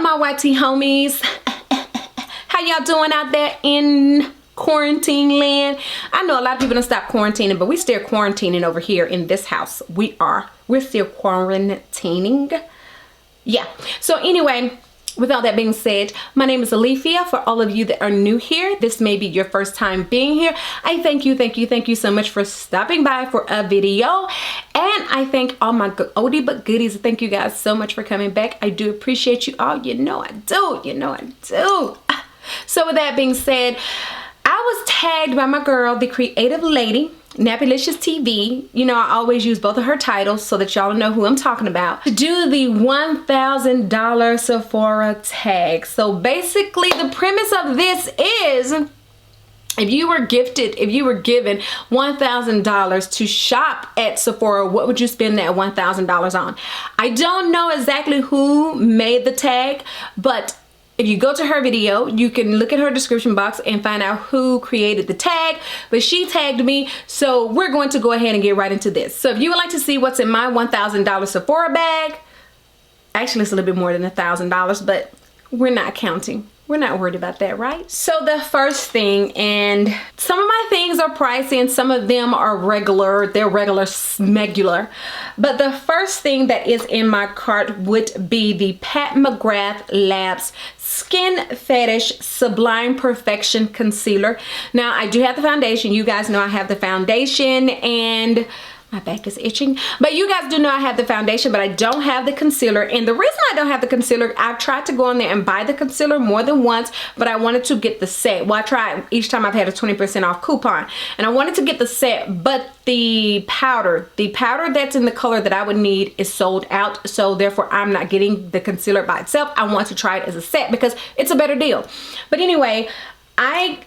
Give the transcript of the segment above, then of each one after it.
my YT homies? How y'all doing out there in quarantine land? I know a lot of people don't stop quarantining, but we still quarantining over here in this house. We're still quarantining. Yeah. So anyway, with all that being said, my name is Alethea. For all of you that are new here, this may be your first time being here. I thank you so much for stopping by for a video. And I thank all my oldie but goodies. Thank you guys so much for coming back. I do appreciate you all. You know I do. You know I do. So with that being said, I was tagged by my girl, the creative lady, Nappylicious TV. You know, I always use both of her titles so that y'all know who I'm talking about, to do the $1,000 Sephora tag. So basically the premise of this is, if you were given $1,000 to shop at Sephora, what would you spend that $1,000 on? I don't know exactly who made the tag, but if you go to her video, you can look at her description box and find out who created the tag, but she tagged me, so we're going to go ahead and get right into this. So if you would like to see what's in my $1,000 Sephora bag, actually it's a little bit more than $1,000, but we're not counting. We're not worried about that, right? So the first thing, and some of my things are pricey and some of them are regular. They're regular smegular. But the first thing that is in my cart would be the Pat McGrath Labs Skin Fetish Sublime Perfection Concealer. Now, I do have the foundation. You guys know I have the foundation, and my back is itching, but you guys do know I have the foundation, but I don't have the concealer. And the reason I don't have the concealer, I've tried to go on there and buy the concealer more than once, but I wanted to get the set. Well, I tried each time. I've had a 20% off coupon, and I wanted to get the set, but the powder that's in the color that I would need is sold out. So therefore I'm not getting the concealer by itself. I want to try it as a set because it's a better deal. But anyway, I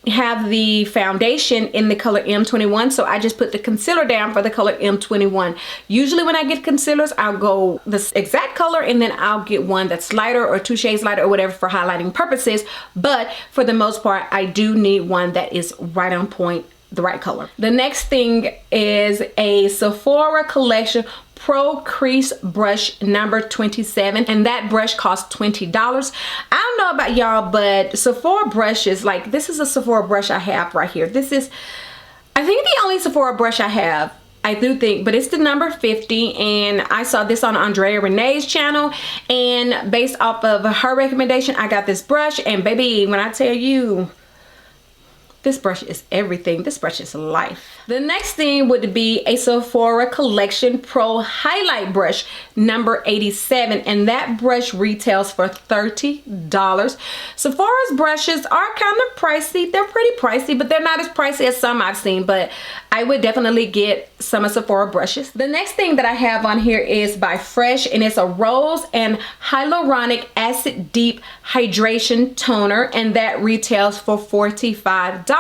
have the foundation in the color M21, so I just put the concealer down for the color M21. Usually when I get concealers, I'll go this exact color and then I'll get one that's lighter or 2 shades lighter or whatever for highlighting purposes, but for the most part I do need one that is right on point, the right color. The next thing is a Sephora Collection Pro Crease Brush number 27, and that brush costs $20. I don't know about y'all, but Sephora brushes, like this is a Sephora brush I have right here. This is, I think, the only Sephora brush I have. I do think, but it's the number 50, and I saw this on Andrea Renee's channel, and based off of her recommendation, I got this brush. And baby, when I tell you, this brush is everything. This brush is life. The next thing would be a Sephora Collection Pro Highlight Brush number 87, and that brush retails for $30. Sephora's brushes are kind of pricey. They're pretty pricey, but they're not as pricey as some I've seen, but I would definitely get some of Sephora brushes. The next thing that I have on here is by Fresh, and it's a Rose and Hyaluronic Acid Deep Hydration Toner, and that retails for $45.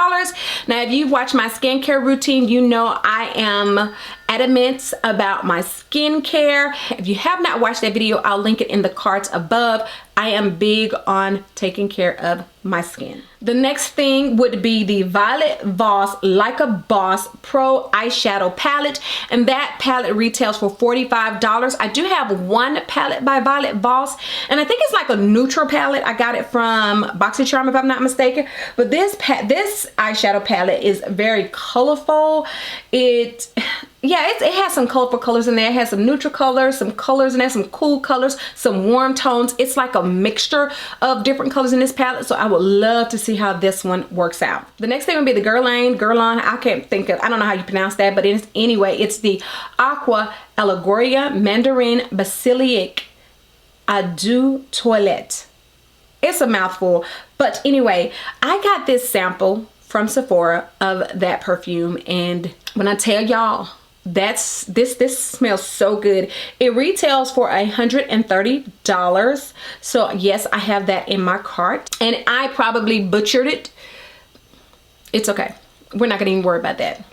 Now, if you've watched my skincare routine, you know I am adamant about my skincare. If you have not watched that video, I'll link it in the cards above. I am big on taking care of my skin. The next thing would be the Violet Voss Like a Boss Pro Eyeshadow Palette, and that palette retails for $45. I do have one palette by Violet Voss, and I think it's like a neutral palette. I got it from BoxyCharm if I'm not mistaken, but this eyeshadow palette is very colorful. It has some colorful colors in there. It has some neutral colors, some colors in there, some cool colors, some warm tones. It's like a mixture of different colors in this palette, so I would love to see how this one works out. The next thing would be the Guerlain, I can't think of, I don't know how you pronounce that, but anyway, it's the Aqua Allegoria Mandarin Basilic Eau de Toilette. It's a mouthful, but anyway, I got this sample from Sephora of that perfume, and when I tell y'all, this smells so good. It retails for $130. So yes, I have that in my cart, and I probably butchered it. It's okay, we're not gonna even worry about that.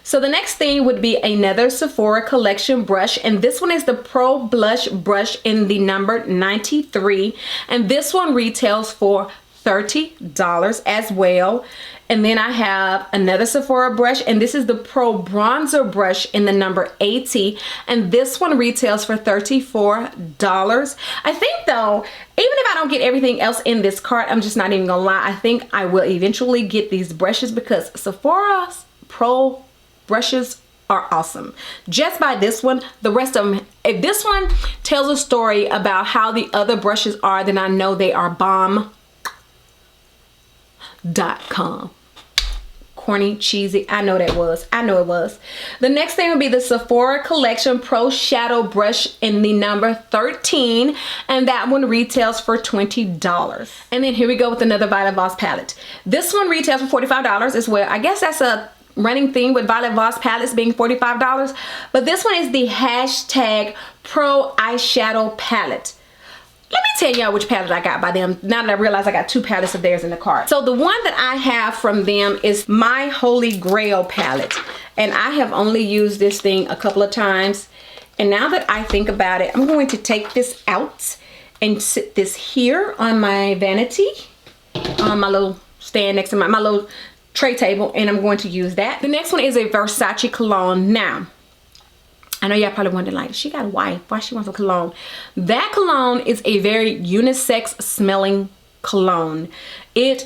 So the next thing would be another Sephora Collection brush, and this one is the Pro Blush brush in the number 93, and this one retails for $30 as well. And then I have another Sephora brush, and this is the Pro Bronzer brush in the number 80, and this one retails for $34. I think though, even if I don't get everything else in this cart, I'm just not even gonna lie, I think I will eventually get these brushes because Sephora's Pro brushes are awesome. Just by this one, the rest of them, if this one tells a story about how the other brushes are, then I know they are bomb.com. Corny, cheesy, I know it was. The next thing would be the Sephora Collection Pro Shadow Brush in the number 13, and that one retails for $20. And then here we go with another Violet Voss palette. This one retails for $45 as well. I guess that's a running theme with Violet Voss palettes being $45, but this one is the hashtag Pro Eyeshadow Palette. Let me tell y'all which palette I got by them now that I realize I got two palettes of theirs in the cart. So the one that I have from them is My Holy Grail palette, and I have only used this thing a couple of times, and now that I think about it, I'm going to take this out and sit this here on my vanity, on my little stand next to my little tray table, and I'm going to use that. The next one is a Versace cologne. Now I know y'all probably wondering, like, she got a wife, why she wants a cologne? That cologne is a very unisex smelling cologne. It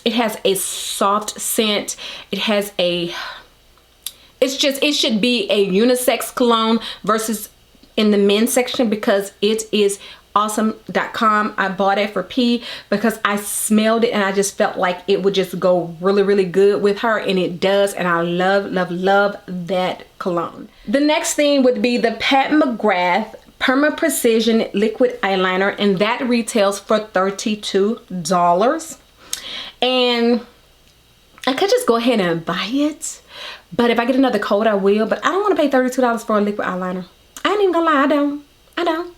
has a soft scent. It has a, it should be a unisex cologne versus in the men's section because it is awesome.com. I bought it for P because I smelled it and I just felt like it would just go really, really good with her, and it does, and I love, love, love that cologne. The next thing would be the Pat McGrath Perma Precision Liquid Eyeliner, and that retails for $32. And I could just go ahead and buy it, but if I get another coat I will, but I don't want to pay $32 for a liquid eyeliner. I ain't even gonna lie, I don't.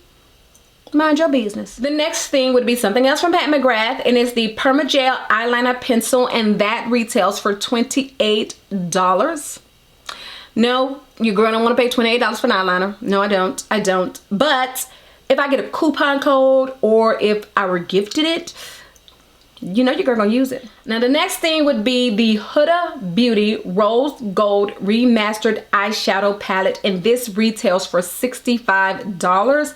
Mind your business. The next thing would be something else from Pat McGrath, and it's the Permagel Eyeliner Pencil, and that retails for $28. No, your girl don't want to pay $28 for an eyeliner. No, I don't. But if I get a coupon code or if I were gifted it, you know your girl gonna use it. Now the next thing would be the Huda Beauty Rose Gold Remastered Eyeshadow Palette, and this retails for $65.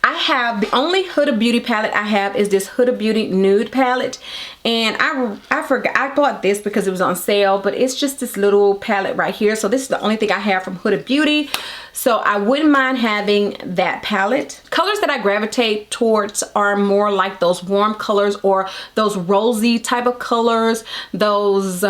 I have, the only Huda Beauty palette I have is this Huda Beauty Nude palette, and I forgot, I bought this because it was on sale, but it's just this little palette right here. So this is the only thing I have from Huda Beauty, so I wouldn't mind having that palette. Colors that I gravitate towards are more like those warm colors or those rosy type of colors. Those,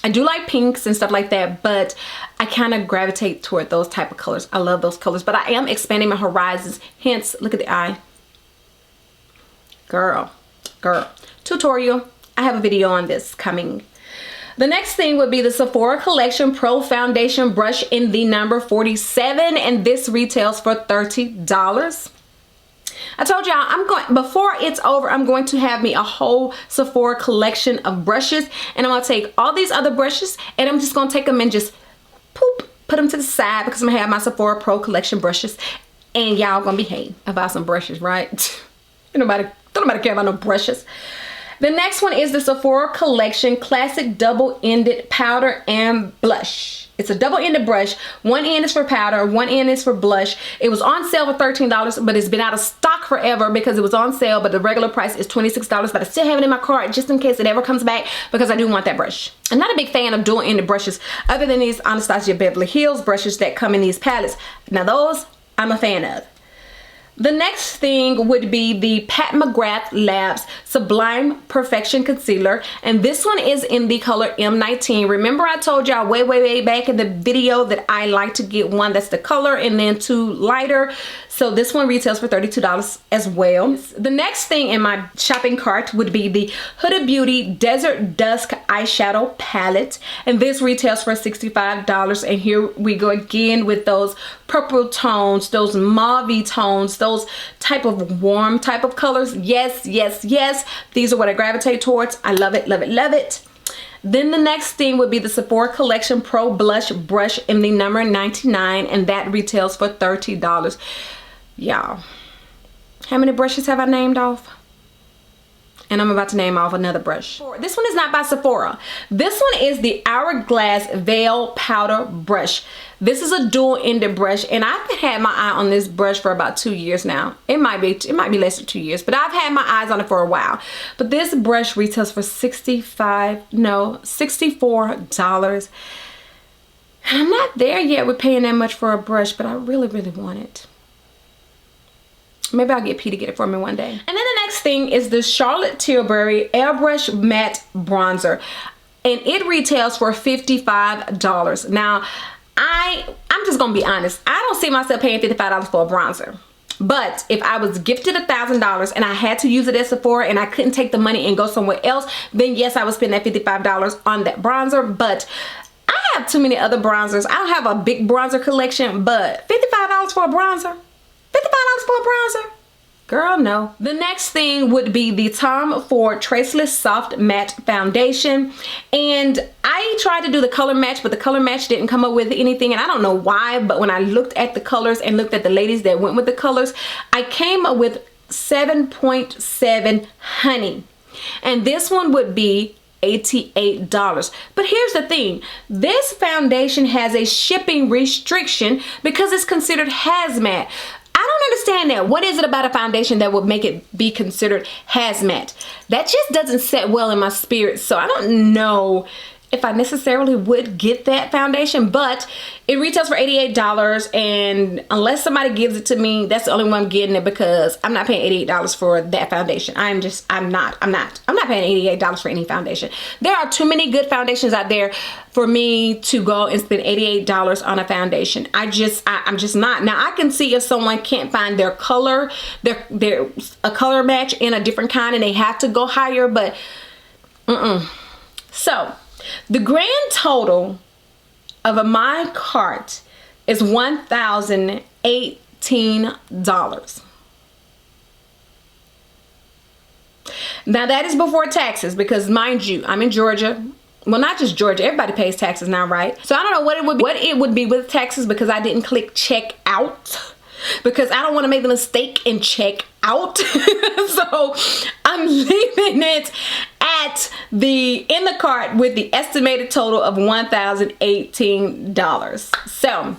I do like pinks and stuff like that, but I kind of gravitate toward those type of colors. I love those colors, but I am expanding my horizons. Hence, look at the eye. Girl. Tutorial. I have a video on this coming. The next thing would be the Sephora Collection Pro Foundation Brush in the number 47, and this retails for $30. I told y'all before it's over, I'm going to have me a whole Sephora collection of brushes, and I'm gonna take all these other brushes and I'm just gonna take them and just put them to the side because I'm gonna have my Sephora Pro Collection brushes, and y'all gonna behave about some brushes, right? Don't nobody care about no brushes. The next one is the Sephora Collection Classic Double-Ended Powder and Blush. It's a double-ended brush. One end is for powder, one end is for blush. It was on sale for $13, but it's been out of stock forever because it was on sale, but the regular price is $26, but I still have it in my cart just in case it ever comes back because I do want that brush. I'm not a big fan of dual-ended brushes other than these Anastasia Beverly Hills brushes that come in these palettes. Now those I'm a fan of. The next thing would be the Pat McGrath Labs Sublime Perfection Concealer, and this one is in the color M19. Remember I told y'all way back in the video that I like to get one that's the color and then two lighter. So this one retails for $32 as well. The next thing in my shopping cart would be the Huda Beauty Desert Dusk Eyeshadow Palette, and this retails for $65. And here we go again with those purple tones, those mauve tones, those type of warm type of colors. Yes, these are what I gravitate towards. I love it. Then the next thing would be the Sephora Collection Pro Blush Brush in the number 99, and that retails for $30. Y'all, how many brushes have I named off? And I'm about to name off another brush. This one is not by Sephora. This one is the Hourglass Veil Powder Brush. This is a dual-ended brush, and I've had my eye on this brush for about 2 years now. It might be less than 2 years, but I've had my eyes on it for a while. But this brush retails for $64. And I'm not there yet with paying that much for a brush, but I really, really want it. Maybe I'll get P to get it for me one day. And then the next thing is the Charlotte Tilbury Airbrush Matte Bronzer. And it retails for $55. Now, I'm just gonna be honest. I don't see myself paying $55 for a bronzer. But if I was gifted $1,000 and I had to use it at Sephora and I couldn't take the money and go somewhere else, then yes, I would spend that $55 on that bronzer. But I have too many other bronzers. I don't have a big bronzer collection, but $55 for a bronzer? $55 for a bronzer? Girl, no. The next thing would be the Tom Ford Traceless Soft Matte Foundation. And I tried to do the color match, but the color match didn't come up with anything. And I don't know why, but when I looked at the colors and looked at the ladies that went with the colors, I came up with 7.7 Honey. And this one would be $88. But here's the thing, this foundation has a shipping restriction because it's considered hazmat. I don't understand that. What is it about a foundation that would make it be considered hazmat? That just doesn't set well in my spirit. So I don't know if I necessarily would get that foundation, but it retails for $88, and unless somebody gives it to me, that's the only one I'm getting it, because I'm not paying $88 for that foundation. I'm not paying $88 for any foundation. There are too many good foundations out there for me to go and spend $88 on a foundation. I'm just not. Now I can see if someone can't find their color, their a color match in a different kind and they have to go higher, but So the grand total of my cart is $1,018. Now that is before taxes, because mind you, I'm in Georgia. Well, not just Georgia, everybody pays taxes now, right? So I don't know what it would be with taxes, because I didn't click check out, because I don't want to make the mistake and check out. So I'm leaving it in the cart with the estimated total of $1,018. So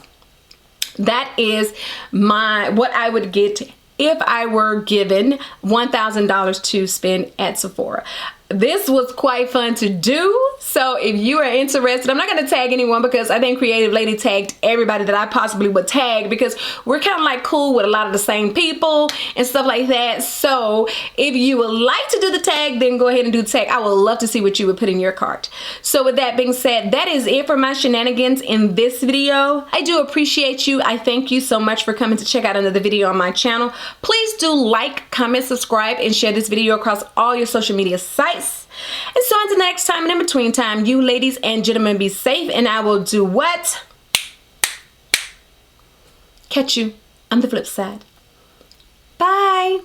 that is what I would get if I were given $1,000 to spend at Sephora. This was quite fun to do. So if you are interested, I'm not going to tag anyone, because I think Creative Lady tagged everybody that I possibly would tag, because we're kind of like cool with a lot of the same people and stuff like that. So if you would like to do the tag, then go ahead and do the tag. I would love to see what you would put in your cart. So with that being said, that is it for my shenanigans in this video. I do appreciate you. I thank you so much for coming to check out another video on my channel. Please do like, comment, subscribe, and share this video across all your social media sites. And so until next time, and in between time, you ladies and gentlemen be safe, and I will do what? Catch you on the flip side. Bye.